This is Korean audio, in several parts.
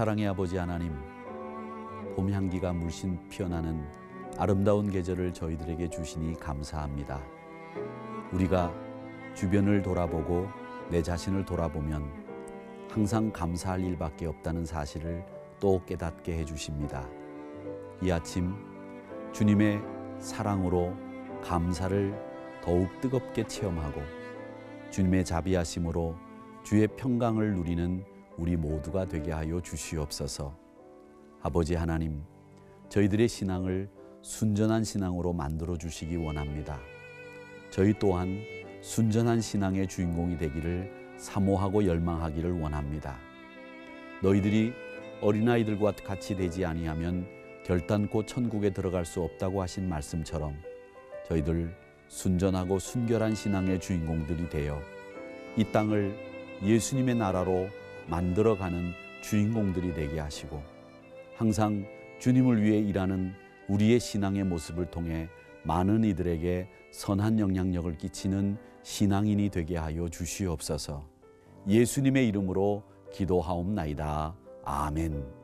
사랑의 아버지 하나님, 봄 향기가 물씬 피어나는 아름다운 계절을 저희들에게 주시니 감사합니다. 우리가 주변을 돌아보고 내 자신을 돌아보면 항상 감사할 일밖에 없다는 사실을 또 깨닫게 해주십니다. 이 아침 주님의 사랑으로 감사를 더욱 뜨겁게 체험하고 주님의 자비하심으로 주의 평강을 누리는 우리 모두가 되게 하여 주시옵소서. 아버지 하나님, 저희들의 신앙을 순전한 신앙으로 만들어 주시기 원합니다. 저희 또한 순전한 신앙의 주인공이 되기를 사모하고 열망하기를 원합니다. 너희들이 어린아이들과 같이 되지 아니하면 결단코 천국에 들어갈 수 없다고 하신 말씀처럼 저희들 순전하고 순결한 신앙의 주인공들이 되어 이 땅을 예수님의 나라로 만들어가는 주인공들이 되게 하시고 항상 주님을 위해 일하는 우리의 신앙의 모습을 통해 많은 이들에게 선한 영향력을 끼치는 신앙인이 되게 하여 주시옵소서. 예수님의 이름으로 기도하옵나이다. 아멘.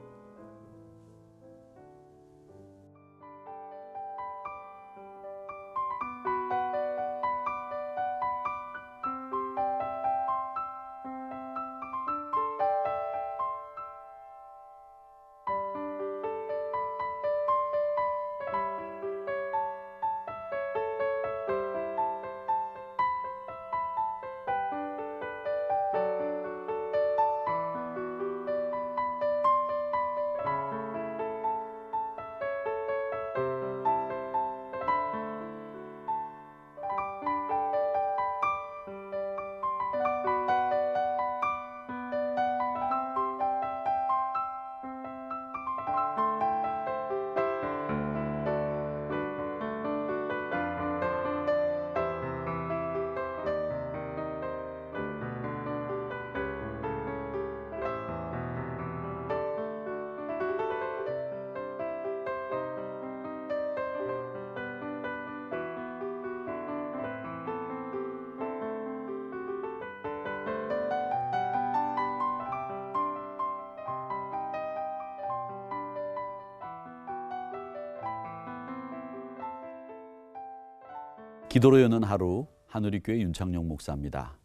기도로 여는 하루, 하누리교회 윤창용 목사입니다.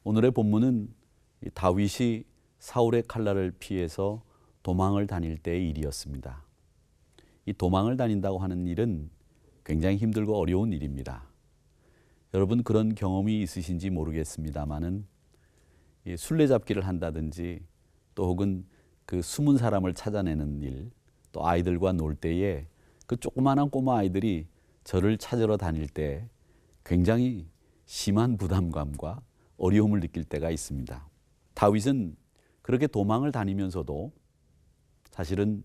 오늘의 본문은 다윗이 사울의 칼날을 피해서 도망을 다닐 때의 일이었습니다. 이 도망을 다닌다고 하는 일은 굉장히 힘들고 어려운 일입니다. 여러분 그런 경험이 있으신지 모르겠습니다만은 술래잡기를 한다든지 또 혹은 그 숨은 사람을 찾아내는 일, 또 아이들과 놀 때에 그 조그마한 꼬마 아이들이 저를 찾으러 다닐 때 굉장히 심한 부담감과 어려움을 느낄 때가 있습니다. 다윗은 그렇게 도망을 다니면서도 사실은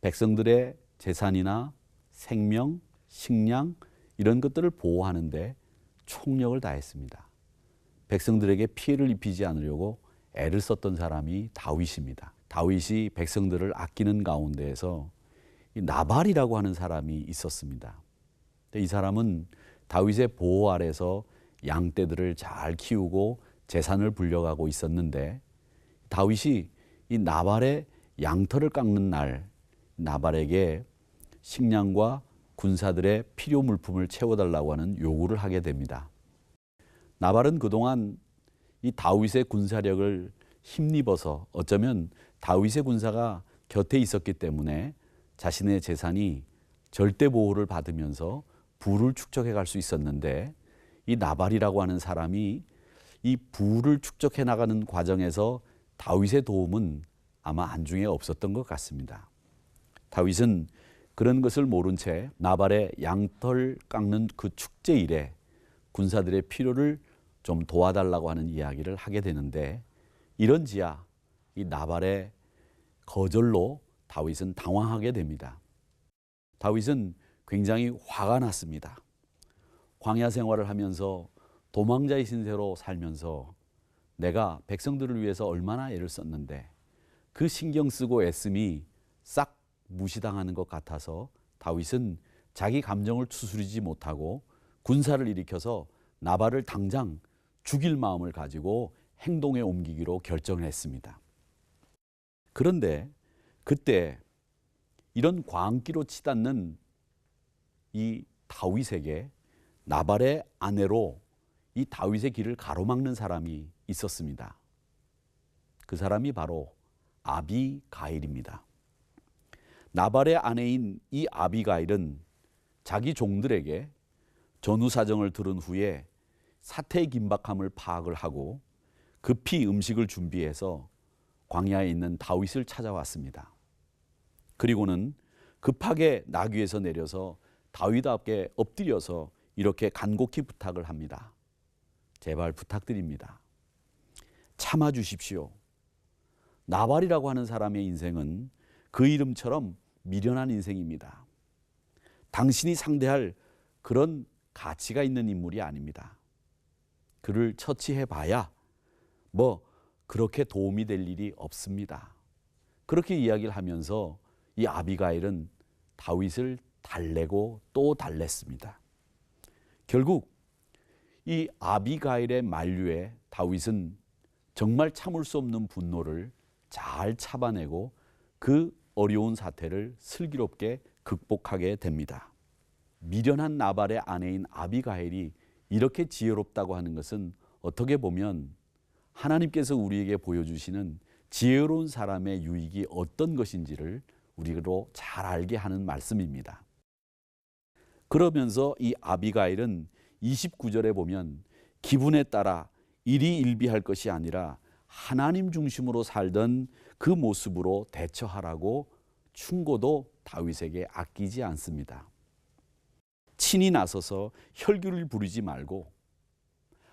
백성들의 재산이나 생명, 식량 이런 것들을 보호하는데 총력을 다했습니다. 백성들에게 피해를 입히지 않으려고 애를 썼던 사람이 다윗입니다. 다윗이 백성들을 아끼는 가운데에서 이 나발이라고 하는 사람이 있었습니다. 이 사람은 다윗의 보호 아래서 양떼들을 잘 키우고 재산을 불려가고 있었는데 다윗이 이 나발의 양털을 깎는 날 나발에게 식량과 군사들의 필요 물품을 채워달라고 하는 요구를 하게 됩니다. 나발은 그동안 이 다윗의 군사력을 힘입어서 어쩌면 다윗의 군사가 곁에 있었기 때문에 자신의 재산이 절대 보호를 받으면서 부를 축적해 갈 수 있었는데 이 나발이라고 하는 사람이 이 부를 축적해 나가는 과정에서 다윗의 도움은 아마 안중에 없었던 것 같습니다. 다윗은 그런 것을 모른 채 나발의 양털 깎는 그 축제일에 군사들의 필요를 좀 도와달라고 하는 이야기를 하게 되는데 이런지야 이 나발의 거절로 다윗은 당황하게 됩니다. 다윗은 굉장히 화가 났습니다. 광야 생활을 하면서 도망자의 신세로 살면서 내가 백성들을 위해서 얼마나 애를 썼는데 그 신경 쓰고 애씀이 싹 무시당하는 것 같아서 다윗은 자기 감정을 추스리지 못하고 군사를 일으켜서 나발을 당장 죽일 마음을 가지고 행동에 옮기기로 결정을 했습니다. 그런데 그때 이런 광기로 치닫는 이 다윗에게 나발의 아내로 이 다윗의 길을 가로막는 사람이 있었습니다. 그 사람이 바로 아비가일입니다. 나발의 아내인 이 아비가일은 자기 종들에게 전후 사정을 들은 후에 사태의 긴박함을 파악을 하고 급히 음식을 준비해서 광야에 있는 다윗을 찾아왔습니다. 그리고는 급하게 나귀에서 내려서 다윗 앞에 엎드려서 이렇게 간곡히 부탁을 합니다. 제발 부탁드립니다. 참아 주십시오. 나발이라고 하는 사람의 인생은 그 이름처럼 미련한 인생입니다. 당신이 상대할 그런 가치가 있는 인물이 아닙니다. 그를 처치해 봐야 그렇게 도움이 될 일이 없습니다. 그렇게 이야기를 하면서 이 아비가일은 다윗을 달래고 또 달랬습니다. 결국 이 아비가일의 만류에 다윗은 정말 참을 수 없는 분노를 잘 참아내고 그 어려운 사태를 슬기롭게 극복하게 됩니다. 미련한 나발의 아내인 아비가일이 이렇게 지혜롭다고 하는 것은 어떻게 보면 하나님께서 우리에게 보여주시는 지혜로운 사람의 유익이 어떤 것인지를 우리로 잘 알게 하는 말씀입니다. 그러면서 이 아비가일은 29절에 보면 기분에 따라 일희일비할 것이 아니라 하나님 중심으로 살던 그 모습으로 대처하라고 충고도 다윗에게 아끼지 않습니다. 친히 나서서 혈기를 부리지 말고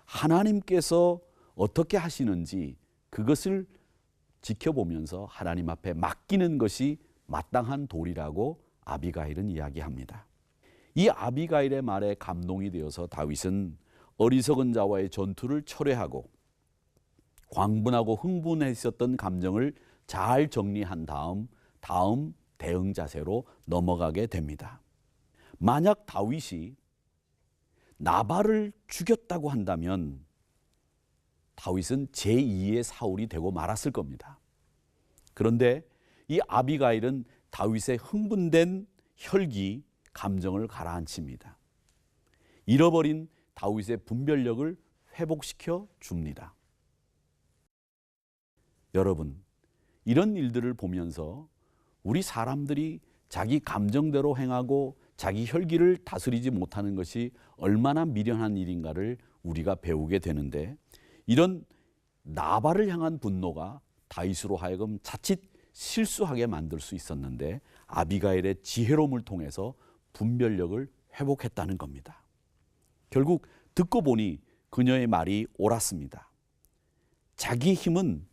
하나님께서 어떻게 하시는지 그것을 지켜보면서 하나님 앞에 맡기는 것이 마땅한 도리라고 아비가일은 이야기합니다. 이 아비가일의 말에 감동이 되어서 다윗은 어리석은 자와의 전투를 철회하고 광분하고 흥분했었던 감정을 잘 정리한 다음 대응 자세로 넘어가게 됩니다. 만약 다윗이 나발을 죽였다고 한다면 다윗은 제2의 사울이 되고 말았을 겁니다. 그런데 이 아비가일은 다윗의 흥분된 혈기, 감정을 가라앉힙니다. 잃어버린 다윗의 분별력을 회복시켜 줍니다. 여러분, 이런 일들을 보면서 우리 사람들이 자기 감정대로 행하고 자기 혈기를 다스리지 못하는 것이 얼마나 미련한 일인가를 우리가 배우게 되는데, 이런 나발을 향한 분노가 다윗으로 하여금 자칫 실수하게 만들 수 있었는데 아비가일의 지혜로움을 통해서 분별력을 회복했다는 겁니다. 결국 듣고 보니 그녀의 말이 옳았습니다. 자기 힘은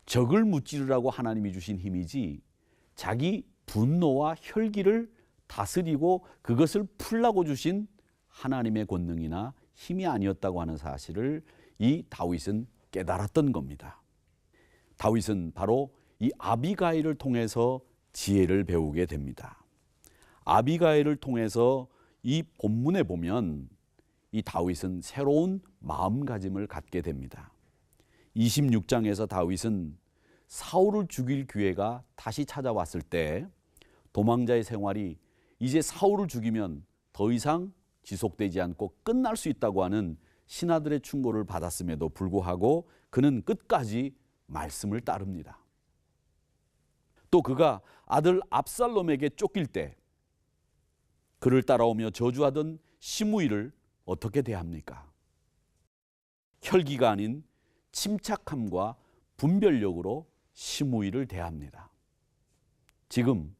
적을 무찌르라고 하나님이 주신 힘이지 자기 분노와 혈기를 다스리고 그것을 풀라고 주신 하나님의 권능이나 힘이 아니었다고 하는 사실을 이 다윗은 깨달았던 겁니다. 다윗은 바로 이 아비가일을 통해서 지혜를 배우게 됩니다. 아비가일을 통해서 이 본문에 보면 이 다윗은 새로운 마음가짐을 갖게 됩니다. 26장에서 다윗은 사울을 죽일 기회가 다시 찾아왔을 때 도망자의 생활이 이제 사울을 죽이면 더 이상 지속되지 않고 끝날 수 있다고 하는 신하들의 충고를 받았음에도 불구하고 그는 끝까지 말씀을 따릅니다. 또 그가 아들 압살롬에게 쫓길 때 그를 따라오며 저주하던 시므이를 어떻게 대합니까? 혈기가 아닌 침착함과 분별력으로 시므이를 대합니다. 지금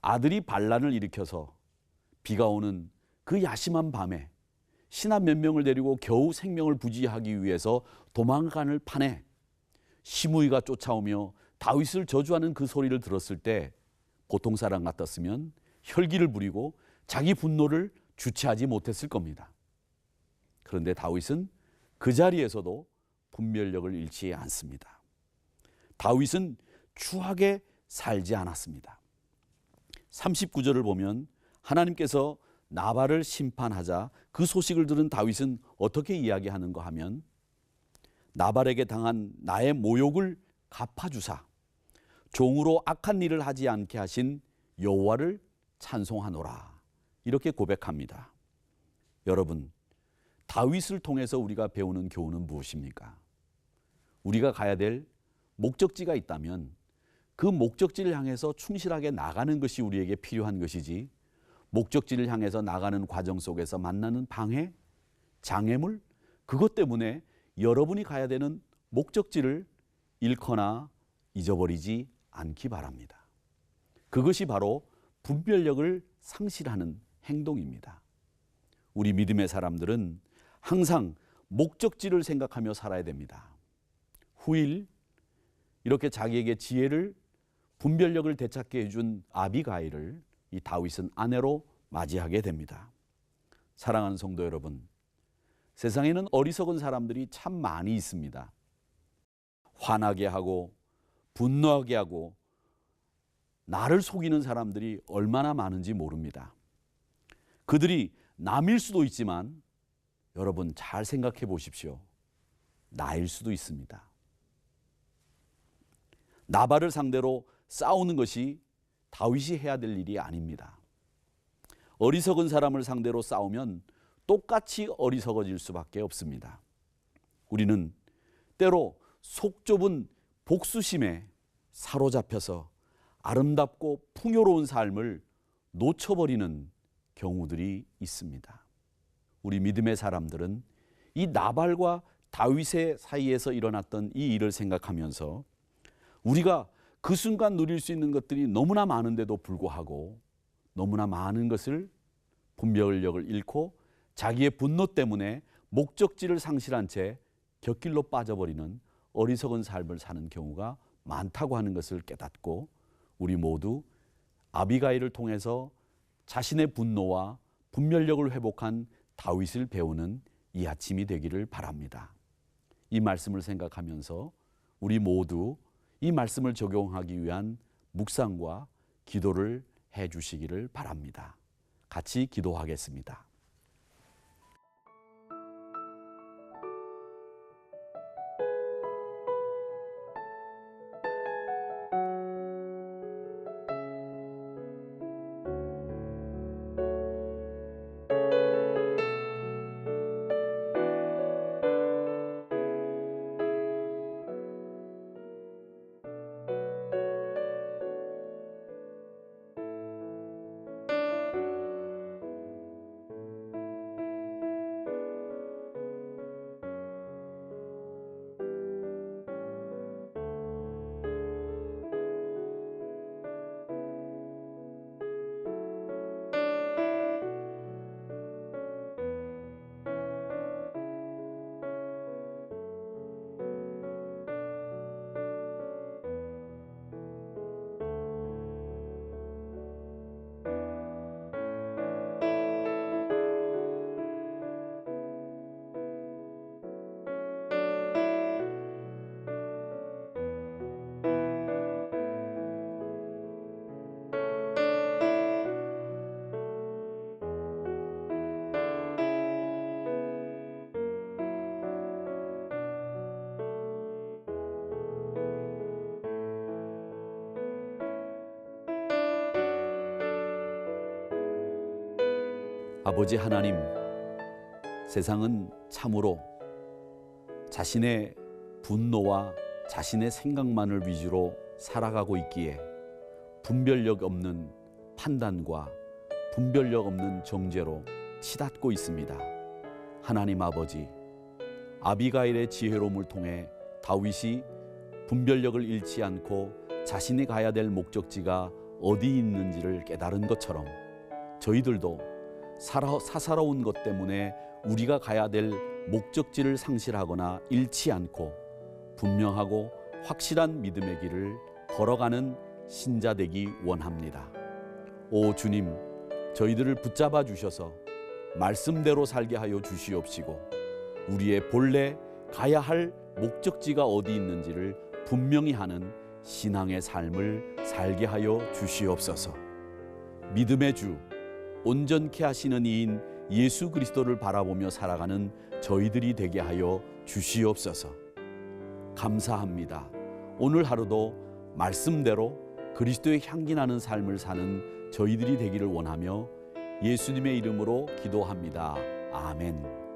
아들이 반란을 일으켜서 비가 오는 그 야심한 밤에 신하 몇 명을 데리고 겨우 생명을 부지하기 위해서 도망가는 판에 시므이가 쫓아오며 다윗을 저주하는 그 소리를 들었을 때 보통 사람 같았으면 혈기를 부리고 자기 분노를 주체하지 못했을 겁니다. 그런데 다윗은 그 자리에서도 분별력을 잃지 않습니다. 다윗은 추하게 살지 않았습니다. 39절을 보면 하나님께서 나발을 심판하자 그 소식을 들은 다윗은 어떻게 이야기하는가 하면 나발에게 당한 나의 모욕을 갚아주사 종으로 악한 일을 하지 않게 하신 여호와를 찬송하노라. 이렇게 고백합니다. 여러분, 다윗을 통해서 우리가 배우는 교훈은 무엇입니까? 우리가 가야 될 목적지가 있다면 그 목적지를 향해서 충실하게 나가는 것이 우리에게 필요한 것이지, 목적지를 향해서 나가는 과정 속에서 만나는 방해, 장애물, 그것 때문에 여러분이 가야 되는 목적지를 잃거나 잊어버리지 않기 바랍니다. 그것이 바로 분별력을 상실하는 행동입니다. 우리 믿음의 사람들은 항상 목적지를 생각하며 살아야 됩니다. 후일, 이렇게 자기에게 지혜를, 분별력을 되찾게 해준 아비가일을 이 다윗은 아내로 맞이하게 됩니다. 사랑하는 성도 여러분, 세상에는 어리석은 사람들이 참 많이 있습니다. 화나게 하고 분노하게 하고 나를 속이는 사람들이 얼마나 많은지 모릅니다. 그들이 남일 수도 있지만 여러분 잘 생각해 보십시오. 나일 수도 있습니다. 나발을 상대로 싸우는 것이 다윗이 해야 될 일이 아닙니다. 어리석은 사람을 상대로 싸우면 똑같이 어리석어질 수밖에 없습니다. 우리는 때로 속 좁은 복수심에 사로잡혀서 아름답고 풍요로운 삶을 놓쳐버리는 경우들이 있습니다. 우리 믿음의 사람들은 이 나발과 다윗의 사이에서 일어났던 이 일을 생각하면서 우리가 그 순간 누릴 수 있는 것들이 너무나 많은데도 불구하고 너무나 많은 것을, 분별력을 잃고 자기의 분노 때문에 목적지를 상실한 채 곁길로 빠져버리는 어리석은 삶을 사는 경우가 많다고 하는 것을 깨닫고 우리 모두 아비가일을 통해서 자신의 분노와 분별력을 회복한 다윗을 배우는 이 아침이 되기를 바랍니다. 이 말씀을 생각하면서 우리 모두 이 말씀을 적용하기 위한 묵상과 기도를 해 주시기를 바랍니다. 같이 기도하겠습니다. 아버지 하나님, 세상은 참으로 자신의 분노와 자신의 생각만을 위주로 살아가고 있기에 분별력 없는 판단과 분별력 없는 정죄로 치닫고 있습니다. 하나님 아버지, 아비가일의 지혜로움을 통해 다윗이 분별력을 잃지 않고 자신이 가야 될 목적지가 어디 있는지를 깨달은 것처럼 저희들도 사사로운 것 때문에 우리가 가야 될 목적지를 상실하거나 잃지 않고 분명하고 확실한 믿음의 길을 걸어가는 신자 되기 원합니다. 오 주님, 저희들을 붙잡아 주셔서 말씀대로 살게 하여 주시옵시고 우리의 본래 가야 할 목적지가 어디 있는지를 분명히 하는 신앙의 삶을 살게 하여 주시옵소서. 믿음의 주, 온전케 하시는 이인 예수 그리스도를 바라보며 살아가는 저희들이 되게 하여 주시옵소서. 감사합니다. 오늘 하루도 말씀대로 그리스도의 향기 나는 삶을 사는 저희들이 되기를 원하며 예수님의 이름으로 기도합니다. 아멘.